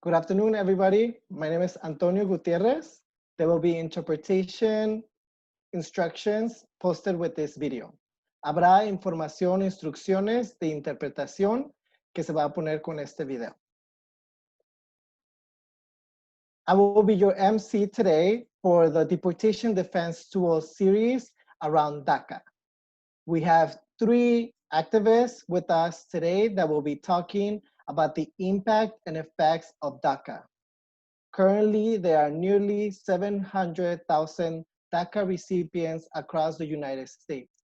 Good afternoon, everybody. My name is Antonio Gutierrez. There will be interpretation instructions posted with this video. Habrá información, instrucciones de interpretación que se va a poner con este video. I will be your MC today for the Deportation Defense Tools series around DACA. We have 3 activists with us today that will be talking about the impact and effects of DACA. Currently, there are nearly 700,000 DACA recipients across the United States.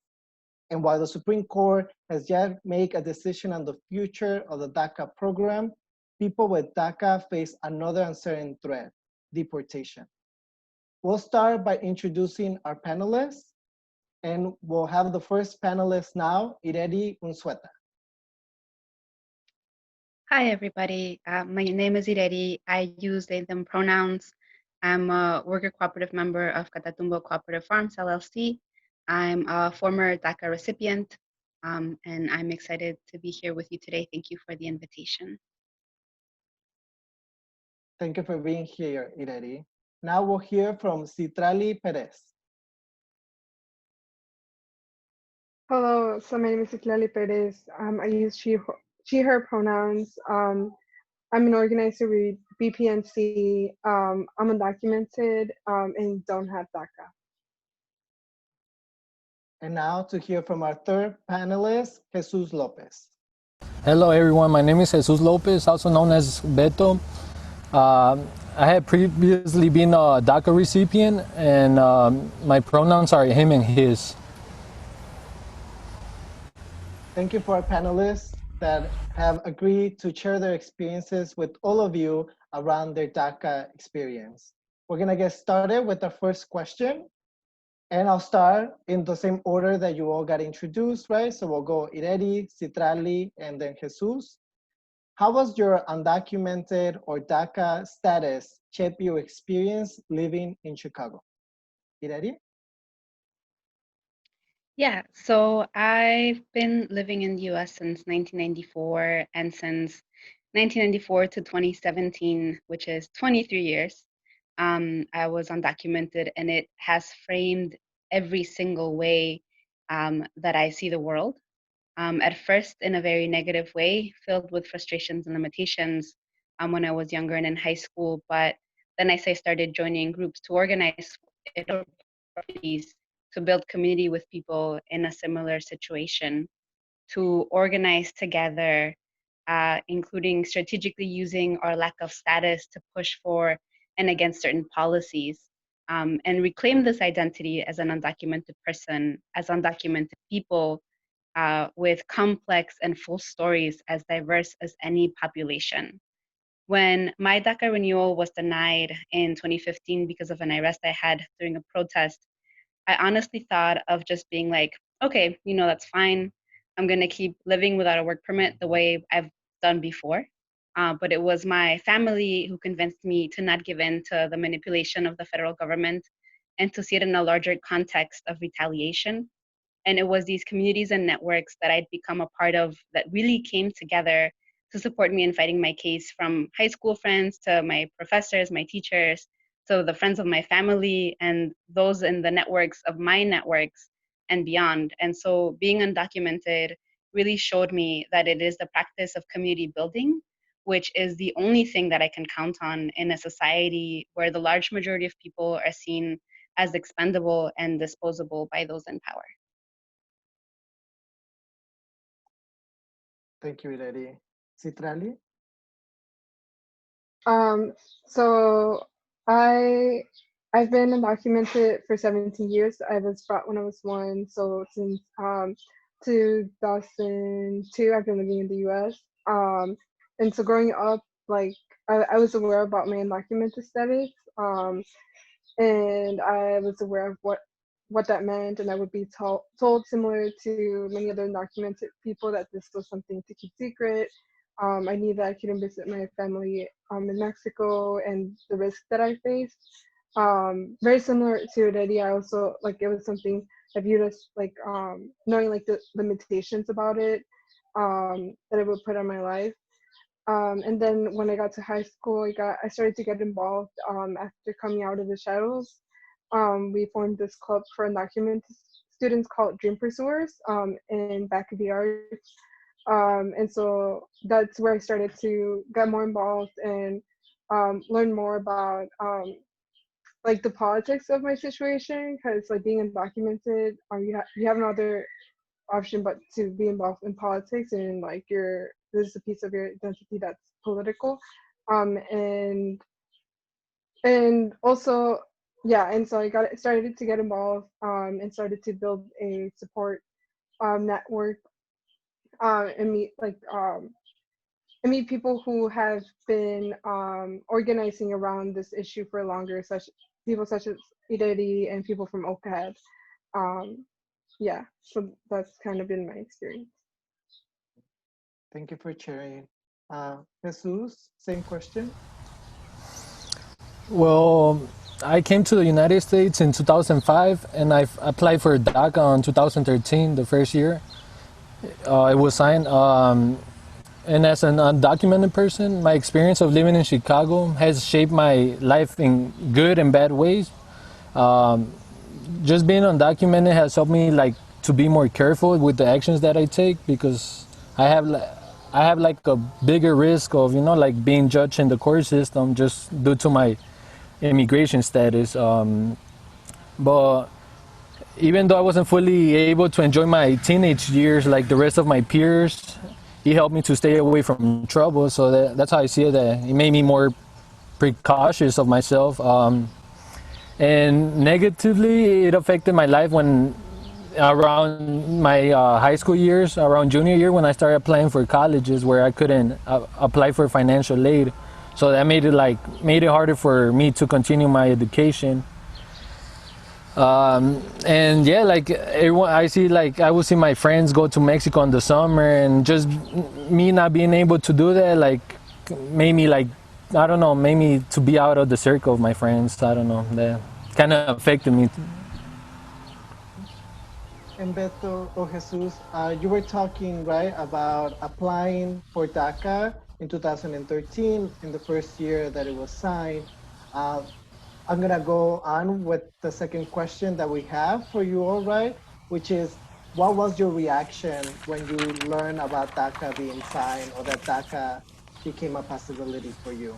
And while the Supreme Court has yet made a decision on the future of the DACA program, people with DACA face another uncertain threat, deportation. We'll start by introducing our panelists, and we'll have the first panelist now, Ireri Unzueta. Hi, everybody. My name is Ireri. I use they, them pronouns. I'm a worker cooperative member of Catatumbo Cooperative Farms, LLC. I'm a former DACA recipient, and I'm excited to be here with you today. Thank you for the invitation. Thank you for being here, Ireri. Now we'll hear from Citlali Perez. Hello, so my name is Citlali Perez. I use she, her pronouns. I'm an organizer with BPNC. I'm undocumented and don't have DACA. And now to hear from our third panelist, Jesus Lopez. Hello everyone, my name is Jesus Lopez, also known as Beto. I had previously been a DACA recipient, and my pronouns are him and his. Thank you for our panelists that have agreed to share their experiences with all of you around their DACA experience. We're gonna get started with the first question, and I'll start in the same order that you all got introduced, right? So we'll go Ireri, Citlali, and then Jesus. How was your undocumented or DACA status shape your experience living in Chicago? Ireri? Yeah, so I've been living in the US since 1994, and since 1994 to 2017, which is 23 years, I was undocumented, and it has framed every single way that I see the world. At first, in a very negative way, filled with frustrations and limitations when I was younger and in high school. But then I started joining groups to organize parties, to build community with people in a similar situation, to organize together, including strategically using our lack of status to push for and against certain policies, and reclaim this identity as an undocumented person, as undocumented people, with complex and full stories as diverse as any population. When my DACA renewal was denied in 2015 because of an arrest I had during a protest, I honestly thought of just being like, okay, that's fine. I'm gonna keep living without a work permit the way I've done before. But it was my family who convinced me to not give in to the manipulation of the federal government and to see it in a larger context of retaliation. And it was these communities and networks that I'd become a part of that really came together to support me in fighting my case, from high school friends to my professors, my teachers, to the friends of my family, and those in the networks of my networks and beyond. And so being undocumented really showed me that it is the practice of community building, which is the only thing that I can count on in a society where the large majority of people are seen as expendable and disposable by those in power. Thank you, Ireri. Citlali? So I've been undocumented for 17 years. I was brought when I was 1, so since 2002 I've been living in the US. And so growing up, like I was aware about my undocumented status, and I was aware of what that meant, and I would be told, similar to many other undocumented people, that this was something to keep secret. I knew that I couldn't visit my family in Mexico, and the risk that I faced. Very similar to Ireri, I also, like, it was something I viewed as like knowing like the limitations about it that it would put on my life. And then when I got to high school, I started to get involved after coming out of the shadows. We formed this club for undocumented students called Dream Pursuers in back of the arts. And so that's where I started to get more involved and learn more about like the politics of my situation, because like being undocumented, you have no other option but to be involved in politics, and like this is a piece of your identity that's political, and also yeah, and so I started to get involved and started to build a support network and meet people who have been organizing around this issue for longer, people such as Ireri and people from OCAD. Yeah, so that's kind of been my experience. Thank you for sharing. Jesus, same question. Well, I came to the United States in 2005, and I applied for DACA in 2013, the first year. It was signed. And as an undocumented person, my experience of living in Chicago has shaped my life in good and bad ways. Just being undocumented has helped me like to be more careful with the actions that I take, because I have like a bigger risk of like being judged in the court system just due to my immigration status. But even though I wasn't fully able to enjoy my teenage years like the rest of my peers, it helped me to stay away from trouble. So that's how I see it. That it made me more precautious of myself. And negatively, it affected my life when around my high school years, around junior year, when I started applying for colleges where I couldn't apply for financial aid. So that made it harder for me to continue my education. And yeah, like everyone, I would see my friends go to Mexico in the summer, and just me not being able to do that, like made me I don't know, made me to be out of the circle of my friends. I don't know, that kind of affected me. And Beto or Jesus, you were talking, right, about applying for DACA in 2013 in the first year that it was signed. Uh, I'm gonna go on with the second question that we have for you all, right, which is, what was your reaction when you learned about DACA being signed, or that DACA became a possibility for you?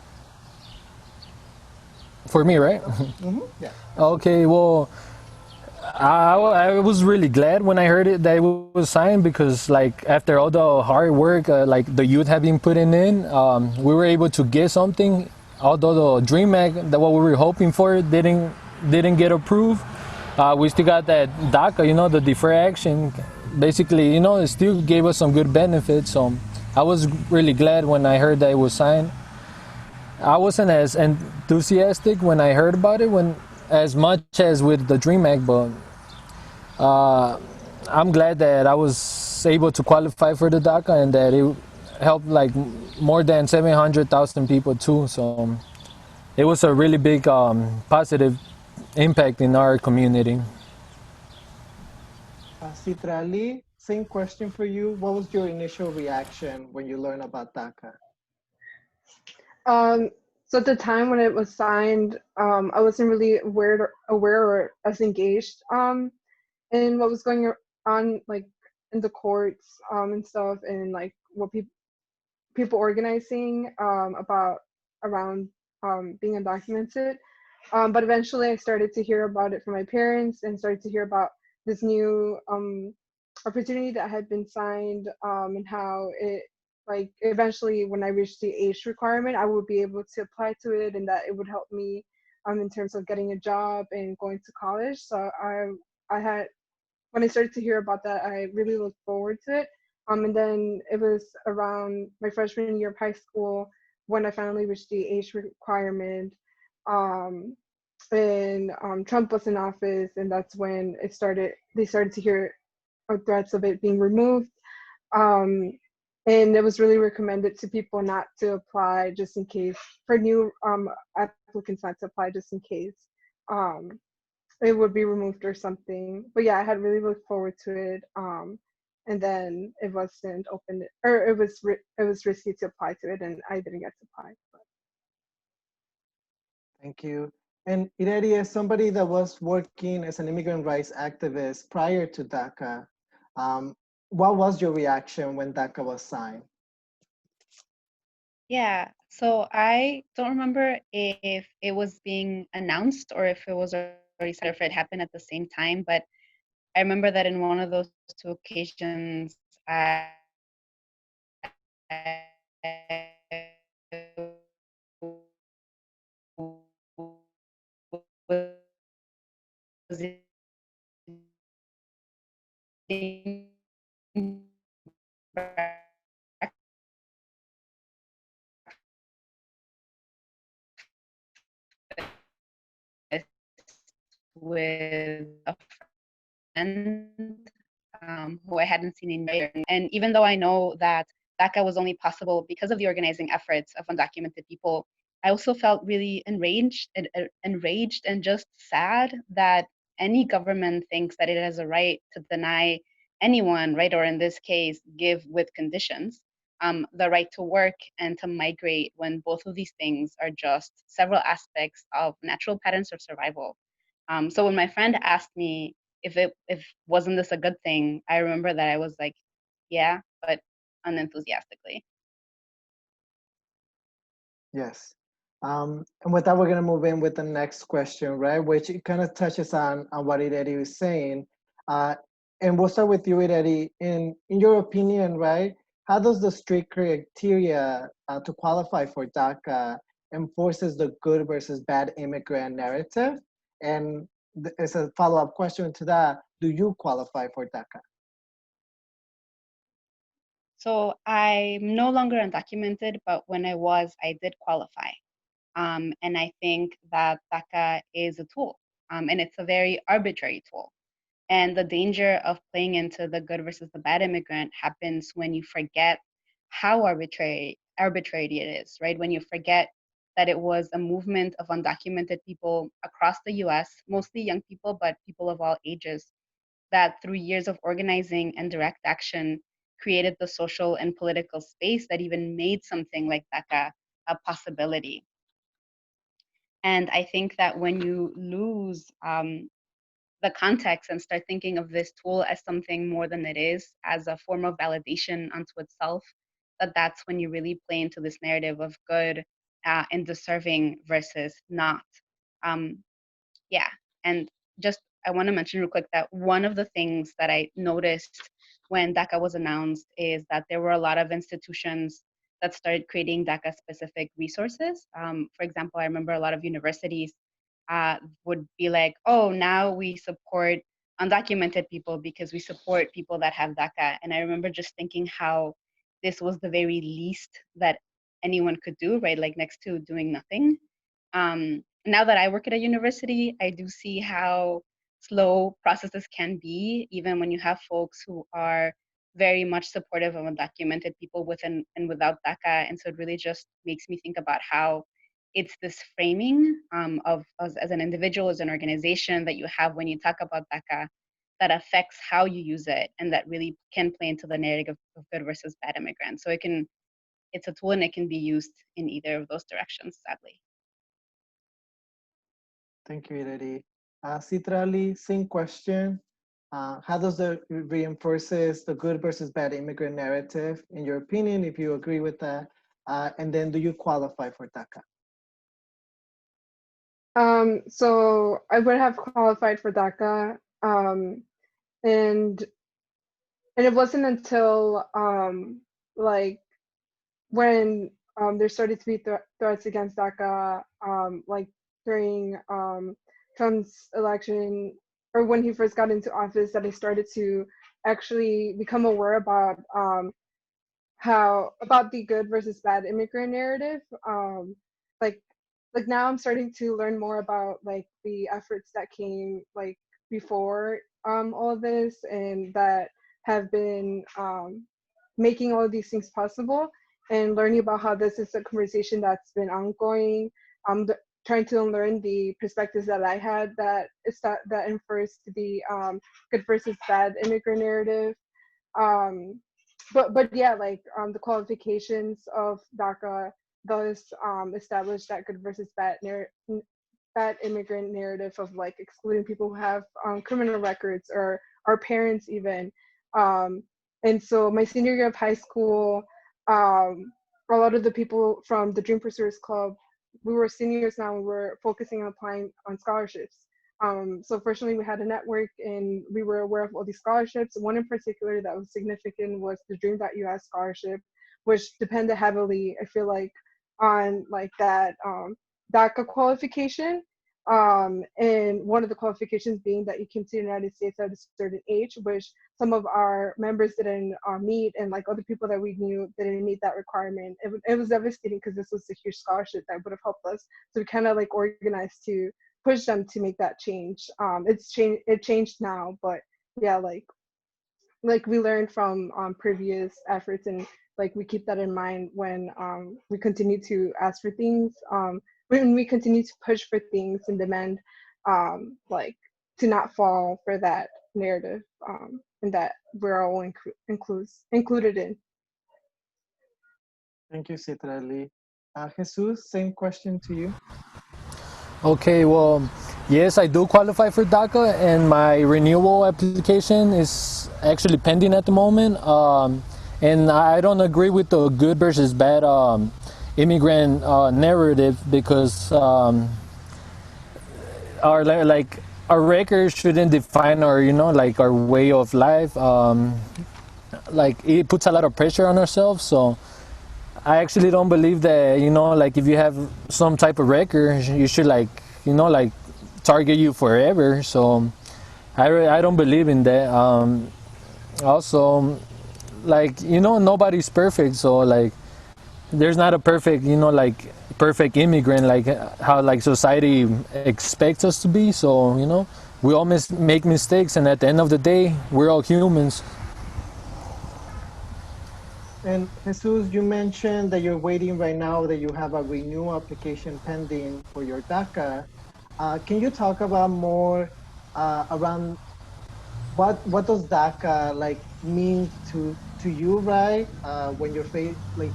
For me, right? Yeah. Okay, well, I was really glad when I heard it that it was signed, because like after all the hard work like the youth have been putting in, we were able to get something. Although the Dream Act, that what we were hoping for, didn't get approved, we still got that DACA, the deferred action. Basically, it still gave us some good benefits. So I was really glad when I heard that it was signed. I wasn't as enthusiastic when I heard about it as much as with the Dream Act, but I'm glad that I was able to qualify for the DACA, and that it helped like more than 700,000 people too. So it was a really big positive impact in our community. Citlali, same question for you. What was your initial reaction when you learned about DACA? So at the time when it was signed, I wasn't really aware or as engaged in what was going on, like in the courts and stuff, and like what people organizing about around being undocumented. But eventually I started to hear about it from my parents, and started to hear about this new opportunity that had been signed, and how it, like, eventually when I reached the age requirement, I would be able to apply to it, and that it would help me in terms of getting a job and going to college. So I had, when I started to hear about that, I really looked forward to it. And then it was around my freshman year of high school when I finally reached the age requirement. And Trump was in office, and that's when they started to hear threats of it being removed. And it was really recommended to people not to apply, just in case, for new applicants not to apply, just in case it would be removed or something. But yeah, I had really looked forward to it. and then it wasn't open, or it was risky to apply to it, and I didn't get to apply. But. Thank you. And Ireri, as somebody that was working as an immigrant rights activist prior to DACA, what was your reaction when DACA was signed? Yeah, so I don't remember if it was being announced or if it was already said, or if it happened at the same time, but I remember that in one of those two occasions, I was eating breakfast with a friend who I hadn't seen in years. And even though I know that DACA was only possible because of the organizing efforts of undocumented people, I also felt really enraged and just sad that any government thinks that it has a right to deny anyone, right, or in this case, give with conditions, the right to work and to migrate, when both of these things are just several aspects of natural patterns of survival. So when my friend asked me if wasn't this a good thing, I remember that I was like, yeah, but unenthusiastically. Yes. And with that, we're going to move in with the next question, right? Which it kind of touches on what Ireri was saying. And we'll start with you, Ireri. In your opinion, right, how does the strict criteria to qualify for DACA enforces the good versus bad immigrant narrative? And as a follow-up question to that, do you qualify for DACA? So I'm no longer undocumented, but when I was, I did qualify. And I think that DACA is a tool, and it's a very arbitrary tool. And the danger of playing into the good versus the bad immigrant happens when you forget how arbitrary it is, right? When you forget that it was a movement of undocumented people across the US, mostly young people, but people of all ages, that through years of organizing and direct action created the social and political space that even made something like DACA a possibility. And I think that when you lose the context and start thinking of this tool as something more than it is, as a form of validation unto itself, that's when you really play into this narrative of good and deserving versus not. Yeah, and just I want to mention real quick that one of the things that I noticed when DACA was announced is that there were a lot of institutions that started creating DACA specific resources. For example, I remember a lot of universities would be like, oh, now we support undocumented people because we support people that have DACA. And I remember just thinking how this was the very least that anyone could do, right? Like next to doing nothing. Now that I work at a university, I do see how slow processes can be, even when you have folks who are very much supportive of undocumented people with and without DACA. And so it really just makes me think about how it's this framing of us as an individual, as an organization that you have when you talk about DACA that affects how you use it, and that really can play into the narrative of good versus bad immigrants. So it's a tool and it can be used in either of those directions, sadly. Thank you, Ireri. Citlali, same question. How does it reinforces the good versus bad immigrant narrative, in your opinion, if you agree with that? And then do you qualify for DACA? So I would have qualified for DACA, and it wasn't until like when there started to be threats against DACA, like during Trump's election, or when he first got into office, that I started to actually become aware about about the good versus bad immigrant narrative. Like like now I'm starting to learn more about like the efforts that came like before all of this, and that have been making all of these things possible, and learning about how this is a conversation that's been ongoing. Trying to learn the perspectives that I had that infers to the good versus bad immigrant narrative. Um, but yeah, like the qualifications of DACA does establish that good versus bad immigrant narrative of like excluding people who have criminal records or our parents even. Um, and so my senior year of high school, a lot of the people from the Dream Pursuers Club, we were seniors now, we were focusing on applying on scholarships. So fortunately, we had a network and we were aware of all these scholarships. One in particular that was significant was the Dream.US scholarship, which depended heavily, I feel like, on like that DACA qualification. And one of the qualifications being that you came to the United States at a certain age, which some of our members didn't meet, and like other people that we knew didn't meet that requirement. It was devastating because this was a huge scholarship that would have helped us. So we kind of like organized to push them to make that change. It changed now, but yeah, like we learned from previous efforts, and like we keep that in mind when we continue to ask for things, when we continue to push for things and demand like to not fall for that narrative, and that we're all included in. Thank you, Citlali. Jesus, same question to you. Okay, well, yes, I do qualify for DACA, and my renewal application is actually pending at the moment. And I don't agree with the good versus bad immigrant narrative, because our record shouldn't define our, like our way of life. Like it puts a lot of pressure on ourselves. So I actually don't believe that, like if you have some type of record, you should like, like target you forever. So I don't believe in that. Also, like, nobody's perfect. So like there's not a perfect, like perfect immigrant, like how like society expects us to be. So, we all make mistakes, and at the end of the day, we're all humans. And Jesus, you mentioned that you're waiting right now, that you have a renewal application pending for your DACA. Can you talk about more around what does DACA like mean to you, right? When you're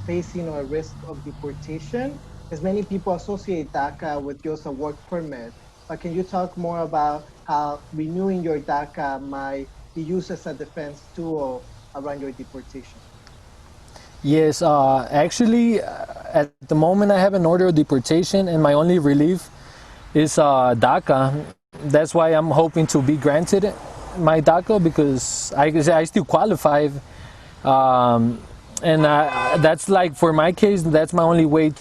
facing a risk of deportation, as many people associate DACA with just a work permit. But can you talk more about how renewing your DACA might be used as a defense tool around your deportation? Yes, actually, at the moment, I have an order of deportation, and my only relief is DACA. That's why I'm hoping to be granted my DACA, because I still qualify. And that's like, for my case, that's my only way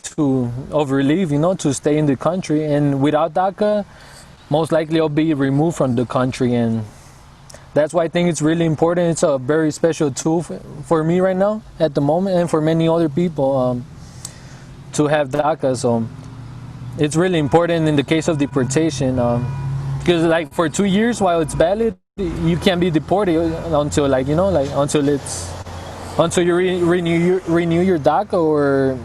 of relief, to stay in the country. And without DACA, most likely I'll be removed from the country. And that's why I think it's really important. It's a very special tool for me right now at the moment, and for many other people, to have DACA. So it's really important in the case of deportation, because like for 2 years while it's valid, you can't be deported until until you renew your DACA, or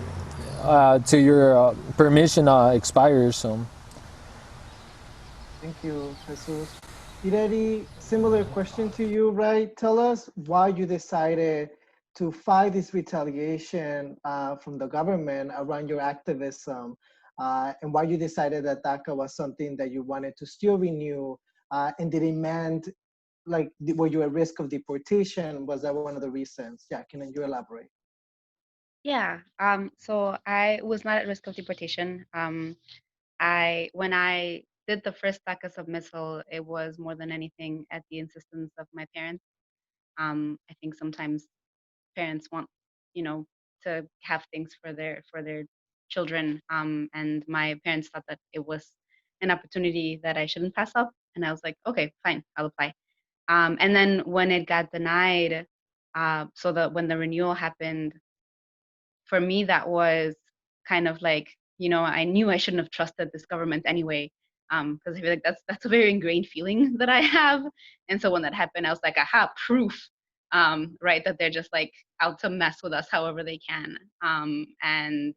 till your permission expires. So. Thank you, Jesus. Ireri, similar question to you, right? Tell us why you decided to fight this retaliation from the government around your activism, and why you decided that DACA was something that you wanted to still renew, and the demand, like, were you at risk of deportation? Was that one of the reasons? Yeah, can you elaborate? Yeah. So I was not at risk of deportation. When I did the first DACA submittal, it was more than anything at the insistence of my parents. I think sometimes parents want, you know, to have things for their children. And my parents thought that it was an opportunity that I shouldn't pass up. And I was like, okay, fine, I'll apply. And then when it got denied, so that when the renewal happened, for me, that was kind of like, I knew I shouldn't have trusted this government anyway, because I feel like that's a very ingrained feeling that I have. And so when that happened, I was like, aha, proof, right, that they're just like out to mess with us however they can. And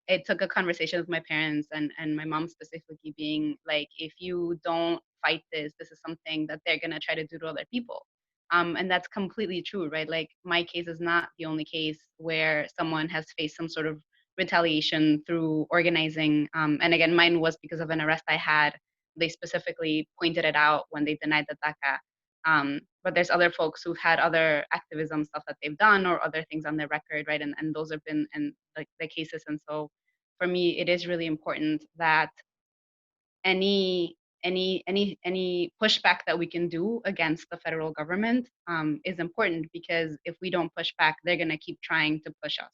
it took a conversation with my parents, and my mom specifically being like, if you don't fight this, this is something that they're gonna try to do to other people. And that's completely true, right? Like my case is not the only case where someone has faced some sort of retaliation through organizing. And again, mine was because of an arrest I had. They specifically pointed it out when they denied the DACA. But there's other folks who've had other activism stuff that they've done or other things on their record, right? And those have been in the cases. And so for me, it is really important that any pushback that we can do against the federal government is important, because if we don't push back, they're gonna keep trying to push us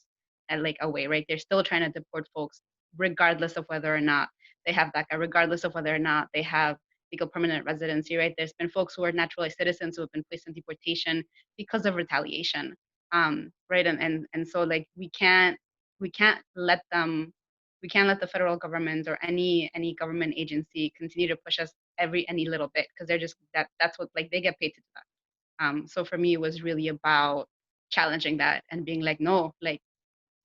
like away, right? They're still trying to deport folks, regardless of whether or not they have DACA, regardless of whether or not they have legal permanent residency, right? There's been folks who are naturalized citizens who have been placed in deportation because of retaliation, right? And so like we can't let them we can't let the federal government or any government agency continue to push us any little bit, because they're just that's what, like, they get paid to do that. So for me, it was really about challenging that and being like, no, like,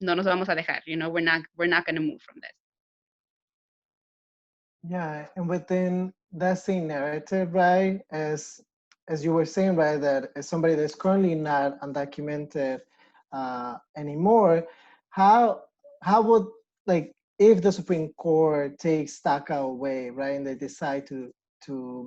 no nos vamos a dejar, you know, we're not going to move from this. Yeah, and within that same narrative, right, as you were saying, right, that as somebody that's currently not undocumented anymore, how would, like, if the Supreme Court takes DACA away, right, and they decide to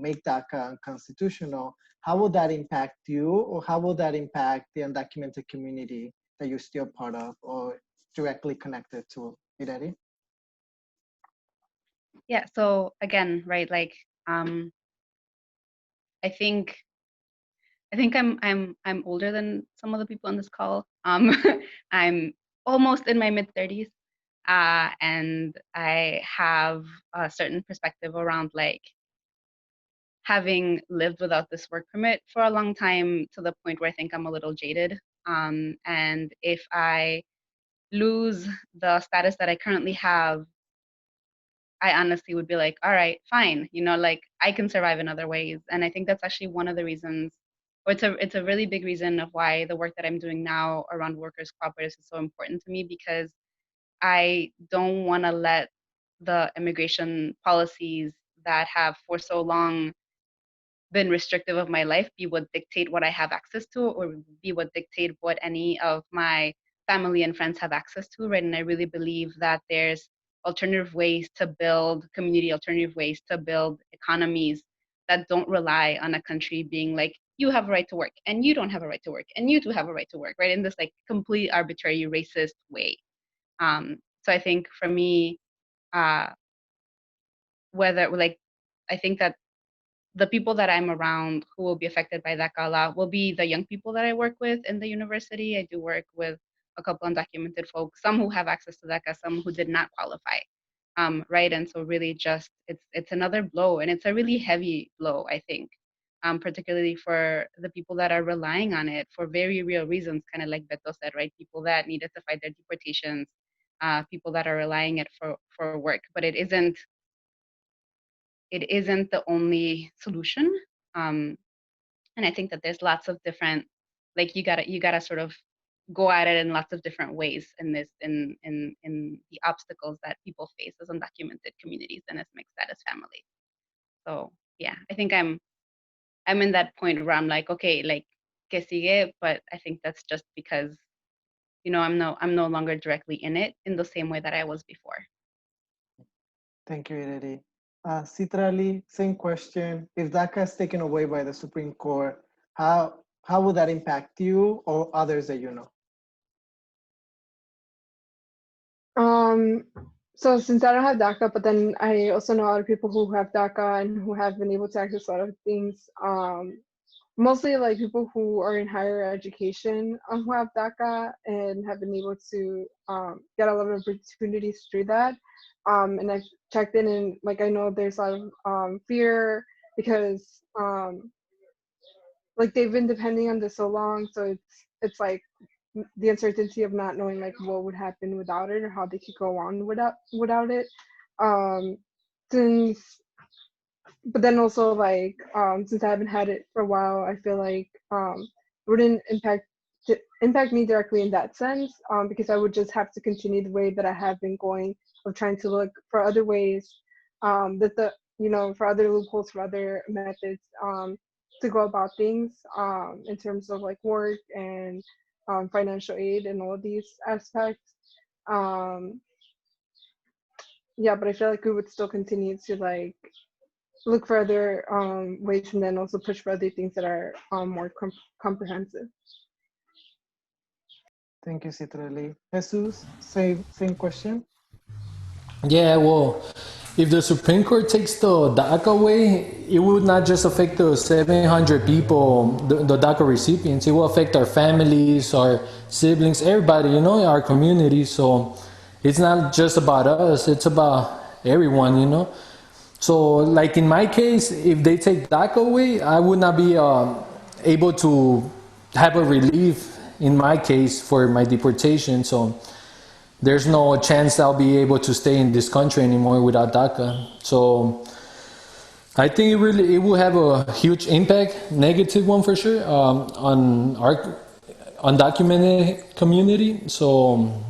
make DACA unconstitutional, how would that impact you, or how would that impact the undocumented community that you're still part of or directly connected to, Ireri? Yeah, so again, right, like I think I'm older than some of the people on this call. I'm almost in my mid-30s, and I have a certain perspective around, like, having lived without this work permit for a long time, to the point where I think I'm a little jaded. And if I lose the status that I currently have, I honestly would be like, all right, fine, you know, like, I can survive in other ways. And I think that's actually one of the reasons, or it's a really big reason of why the work that I'm doing now around workers' cooperatives is so important to me, because I don't want to let the immigration policies that have for so long been restrictive of my life be what dictate what I have access to, or be what dictate what any of my family and friends have access to, right? And I really believe that there's alternative ways to build community, alternative ways to build economies that don't rely on a country being like, you have a right to work and you don't have a right to work and you do have a right to work, right? In this like complete arbitrary racist way. So I think for me, whether like, I think that the people that I'm around who will be affected by DACA law will be the young people that I work with in the university. I do work with a couple undocumented folks, some who have access to DACA, some who did not qualify, right? And so really just, it's another blow, and it's a really heavy blow, I think, particularly for the people that are relying on it for very real reasons, kind of like Beto said, right? People that needed to fight their deportations, people that are relying it for work, but it isn't the only solution. And I think that there's lots of different, like, you gotta sort of go at it in lots of different ways in this, in the obstacles that people face as undocumented communities and as mixed status families. So yeah, I think I'm in that point where I'm like, okay, like, que sigue, but I think that's just because, you know, I'm no longer directly in it in the same way that I was before. Thank you, Ireri. Citlali, same question. If DACA is taken away by the Supreme Court, how would that impact you or others that you know? So since I don't have DACA, but then I also know other people who have DACA and who have been able to access a lot of things. Mostly like people who are in higher education who have DACA and have been able to get a lot of opportunities through that. And I've checked in, and like I know there's a lot of fear because like they've been depending on this so long, so it's like the uncertainty of not knowing like what would happen without it or how they could go on without it. Since but then also like since I haven't had it for a while, I feel like it wouldn't impact me directly in that sense, because I would just have to continue the way that I have been going of trying to look for other ways that for other loopholes, for other methods to go about things in terms of like work and financial aid and all of these aspects. Yeah, but I feel like we would still continue to like look for other ways and then also push for other things that are more comprehensive. Thank you, Citlali. Jesus, same question. Yeah, well, if the Supreme Court takes the DACA away, it would not just affect the 700 people, the DACA recipients. It will affect our families, our siblings, everybody, you know, our community. So it's not just about us, it's about everyone, you know. So, like in my case, if they take DACA away, I would not be able to have a relief in my case for my deportation. So there's no chance I'll be able to stay in this country anymore without DACA. So I think it will have a huge impact, negative one for sure, on our undocumented community. So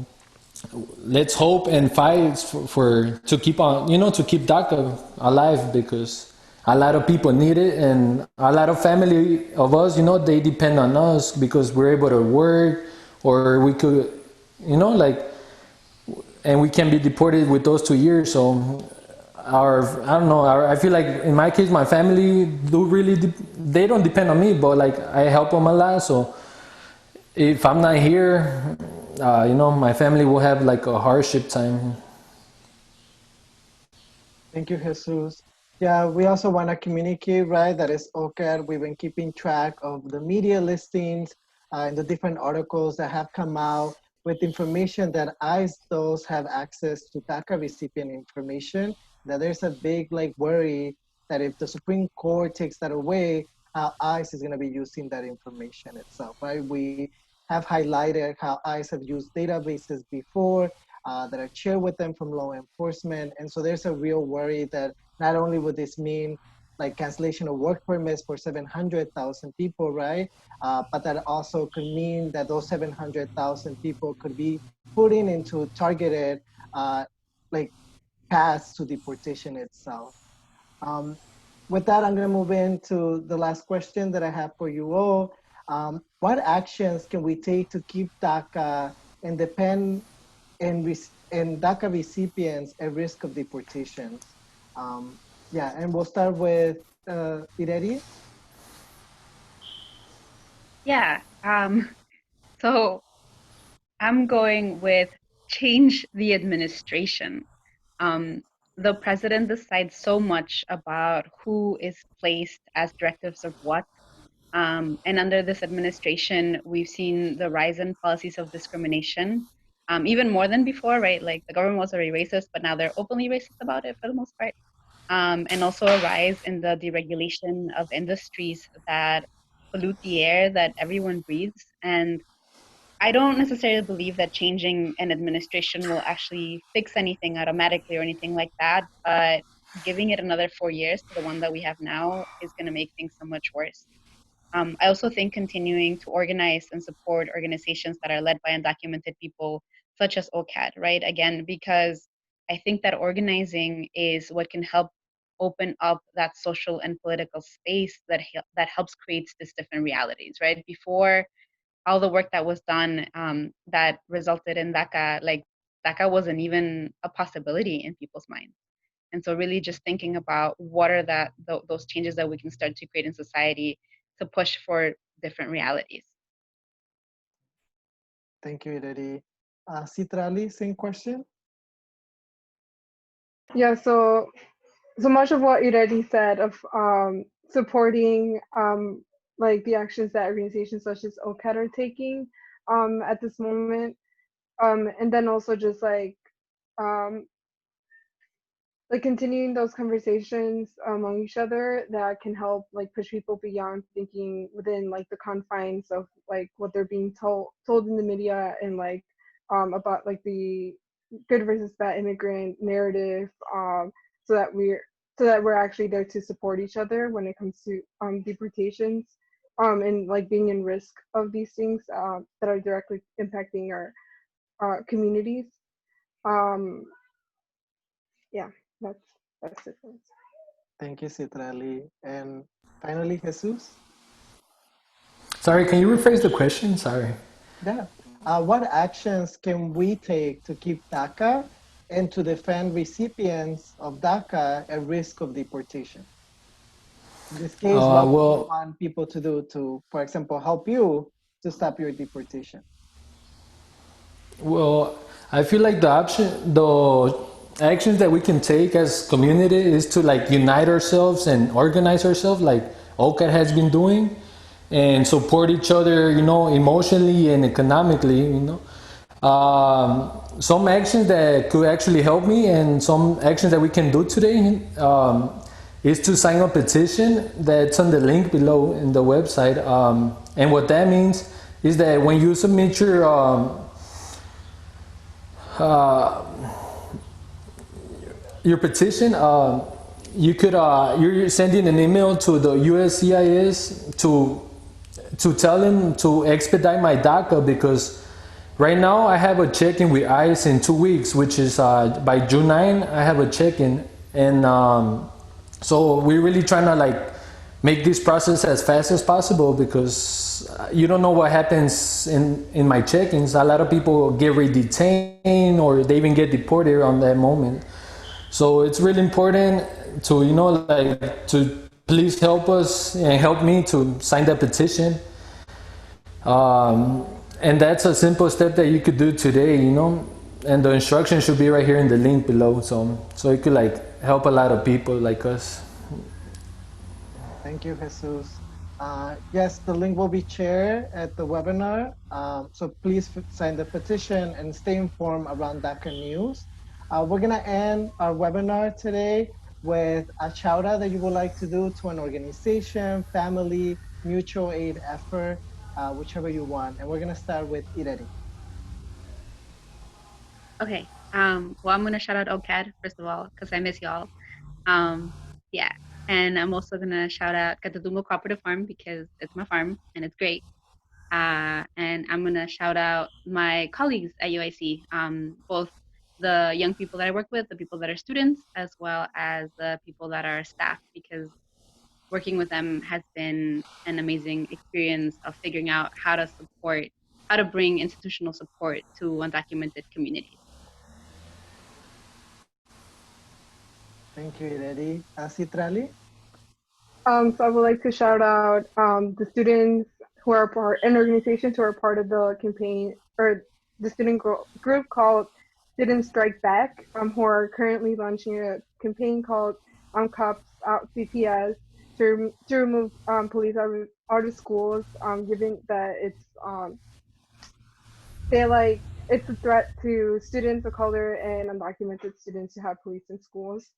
let's hope and fight for to keep on, you know, to keep DACA alive, because a lot of people need it, and a lot of family of us, you know, they depend on us because we're able to work, or we could, you know, like, and we can be deported with those 2 years. So I don't know, I feel like in my case, my family do really, they don't depend on me, but like I help them a lot. So if I'm not here, you know, my family will have like a hardship time. Thank you, Jesus. Yeah, we also want to communicate, right? That is OCAD. We've been keeping track of the media listings and the different articles that have come out with information that ICE does have access to DACA recipient information. That there's a big like worry that if the Supreme Court takes that away, how ICE is going to be using that information itself, right? We have highlighted how ICE have used databases before that are shared with them from law enforcement. And so there's a real worry that not only would this mean like cancellation of work permits for 700,000 people, right? But that also could mean that those 700,000 people could be put into targeted like paths to deportation itself. With that, I'm going to move into the last question that I have for you all. What actions can we take to keep DACA independent and DACA recipients at risk of deportations? Yeah, and we'll start with Ireri. Yeah. So I'm going with change the administration. Um, the president decides so much about who is placed as directives of what. And under this administration, we've seen the rise in policies of discrimination, even more than before, right? Like the government was already racist, but now they're openly racist about it for the most part. And also a rise in the deregulation of industries that pollute the air that everyone breathes. And I don't necessarily believe that changing an administration will actually fix anything automatically or anything like that, but giving it another 4 years to the one that we have now is going to make things so much worse. I also think continuing to organize and support organizations that are led by undocumented people, such as OCAD, right? Again, because I think that organizing is what can help open up that social and political space that helps create these different realities, right? Before all the work that was done that resulted in DACA, like DACA wasn't even a possibility in people's minds. And so really just thinking about what are those changes that we can start to create in society to push for different realities. Thank you, Ireri. Citlali, same question. Yeah, so much of what Ireri said of supporting like the actions that organizations such as OCAD are taking at this moment, and then also just um, like continuing those conversations among each other that can help like push people beyond thinking within like the confines of like what they're being told in the media and like about like the good versus bad immigrant narrative, so that we're actually there to support each other when it comes to deportations and like being in risk of these things that are directly impacting our communities. um yeah, that's it. Thank you, Citlali. And finally, Jesus? Sorry, can you rephrase the question? Sorry. Yeah. What actions can we take to keep DACA and to defend recipients of DACA at risk of deportation? In this case, what would you Well, want people to do to, for example, help you to stop your deportation? Well, I feel like the actions that we can take as community is to like unite ourselves and organize ourselves, like OCAD has been doing, and support each other, you know, emotionally and economically, you know. Some actions that could actually help me, and some actions that we can do today, is to sign a petition that's on the link below in the website. And what that means is that when you submit your petition, you're sending an email to the USCIS to tell them to expedite my DACA, because right now I have a check-in with ICE in 2 weeks, which is by June 9. I have a check-in, and so we're really trying to like make this process as fast as possible, because you don't know what happens in my check-ins. A lot of people get re-detained, or they even get deported on that moment. So it's really important to, you know, like to please help us and help me to sign that petition. And that's a simple step that you could do today, you know, and the instructions should be right here in the link below. So it could like help a lot of people like us. Thank you, Jesus. Yes, the link will be shared at the webinar. So please sign the petition and stay informed around DACA news. We're gonna end our webinar today with a shout out that you would like to do to an organization, family, mutual aid effort, whichever you want. And we're gonna start with Ireri. Okay. Well, I'm gonna shout out OCAD first of all because I miss y'all. Yeah, and I'm also gonna shout out Catatumbo Cooperative Farm because it's my farm and it's great. And I'm gonna shout out my colleagues at UIC, both the young people that I work with, the people that are students, as well as the people that are staff, because working with them has been an amazing experience of figuring out how to bring institutional support to undocumented communities. Thank you, Ireri. Citlali? So I would like to shout out the students who are and organizations who are part of the campaign, or the student group called Students Strike Back, who are currently launching a campaign called Cops Out CPS to remove police out of schools, given that it's a threat to students of color and undocumented students to have police in schools.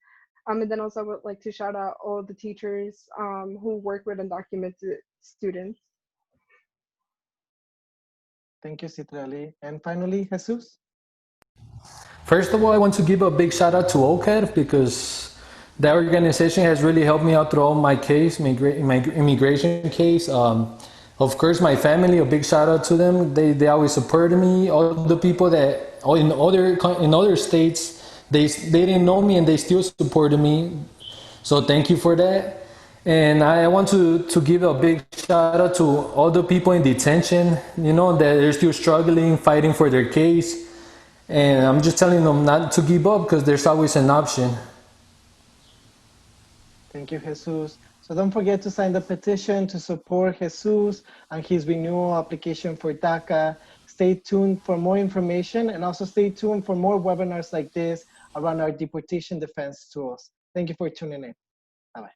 And then also I would like to shout out all the teachers who work with undocumented students. Thank you, Citlali. And finally, Jesus? First of all, I want to give a big shout out to OCAD, because that organization has really helped me out throughout my case, my immigration case. Of course, my family, a big shout out to them. They always supported me. All the people that in other states, they didn't know me and they still supported me. So thank you for that. And I want to give a big shout out to all the people in detention, you know, that they're still struggling, fighting for their case. And I'm just telling them not to give up, because there's always an option. Thank you, Jesus. So don't forget to sign the petition to support Jesus and his renewal application for DACA. Stay tuned for more information, and also stay tuned for more webinars like this around our deportation defense tools. Thank you for tuning in. Bye-bye.